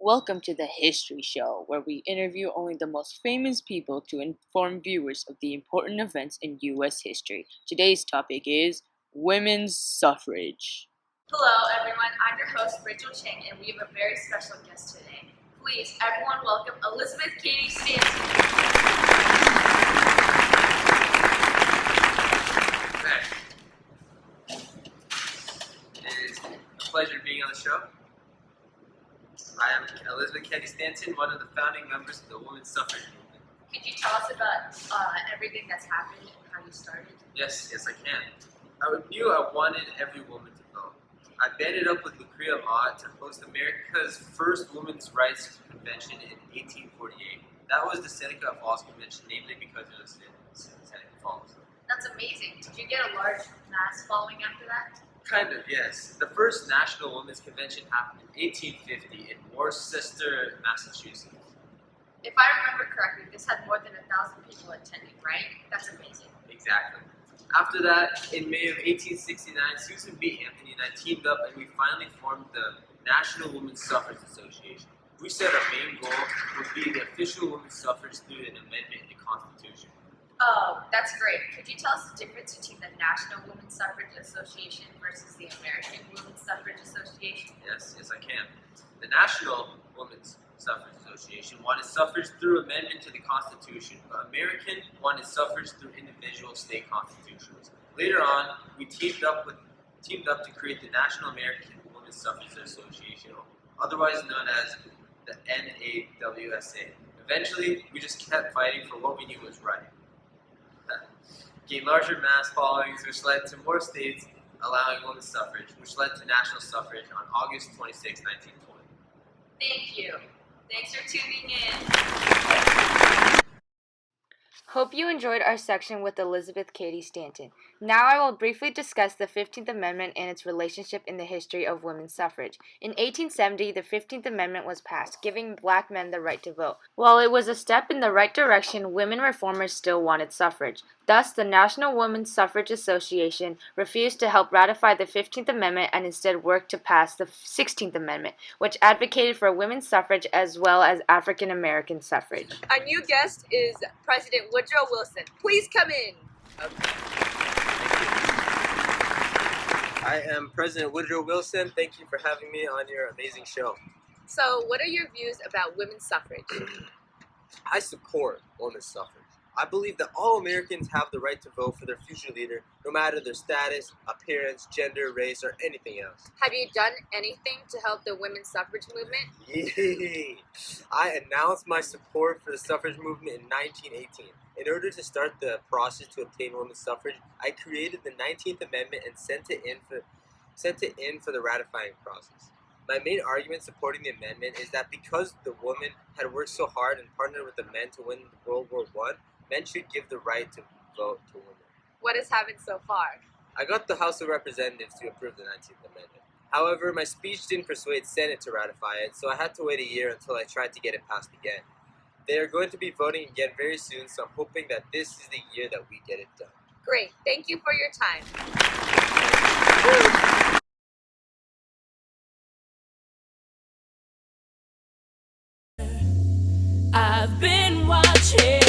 Welcome to the History Show, where we interview only the most famous people to inform viewers of the important events in U.S. history. Today's topic is women's suffrage. Hello, everyone. I'm your host, Rachel Chang, and we have a very special guest today. Please, everyone, welcome Elizabeth Cady Stanton. It is a pleasure being on the show. I am Elizabeth Cady Stanton, one of the founding members of the women's suffrage movement. Could you tell us about everything that's happened and how you started? Yes, I can. I knew I wanted every woman to vote. I banded up with Lucretia Mott to host America's first women's rights convention in 1848. That was the Seneca Falls Convention, namely because it was in Seneca Falls. That's amazing. Did you get a large mass following after that? Kind of, yes. The first National Women's Convention happened in 1850 in Worcester, Massachusetts. If I remember correctly, this had more than 1,000 people attending, right? That's amazing. Exactly. After that, in May of 1869, Susan B. Anthony and I teamed up and we finally formed the National Women's Suffrage Association. We said our main goal would be the official women's suffrage through an amendment in the Constitution. Oh, that's great. Could you tell us the difference between the National Women's Suffrage Association versus the American Women's Suffrage Association? Yes, I can. The National Women's Suffrage Association wanted suffrage through amendment to the Constitution, but American wanted suffrage through individual state constitutions. Later on, we teamed up to create the National American Women's Suffrage Association, otherwise known as the NAWSA. Eventually, we just kept fighting for what we knew was right. Gained larger mass followings, which led to more states allowing women's suffrage, which led to national suffrage on August 26, 1920. Thank you. Thanks for tuning in. Hope you enjoyed our section with Elizabeth Cady Stanton. Now I will briefly discuss the 15th Amendment and its relationship in the history of women's suffrage. In 1870, the 15th Amendment was passed, giving black men the right to vote. While it was a step in the right direction, women reformers still wanted suffrage. Thus, the National Women's Suffrage Association refused to help ratify the 15th Amendment and instead worked to pass the 16th Amendment, which advocated for women's suffrage as well as African American suffrage. Our new guest is President Woodrow Wilson. Please come in. I am President Woodrow Wilson. Thank you for having me on your amazing show. So, what are your views about women's suffrage? I support women's suffrage. I believe that all Americans have the right to vote for their future leader, no matter their status, appearance, gender, race, or anything else. Have you done anything to help the women's suffrage movement? Yay! I announced my support for the suffrage movement in 1918. In order to start the process to obtain women's suffrage, I created the 19th Amendment and sent it in for the ratifying process. My main argument supporting the amendment is that because the woman had worked so hard and partnered with the men to win World War I, men should give the right to vote to women. What has happened so far? I got the House of Representatives to approve the 19th Amendment. However, my speech didn't persuade Senate to ratify it, so I had to wait a year until I tried to get it passed again. They are going to be voting again very soon, so I'm hoping that this is the year that we get it done. Great. Thank you for your time. I've been watching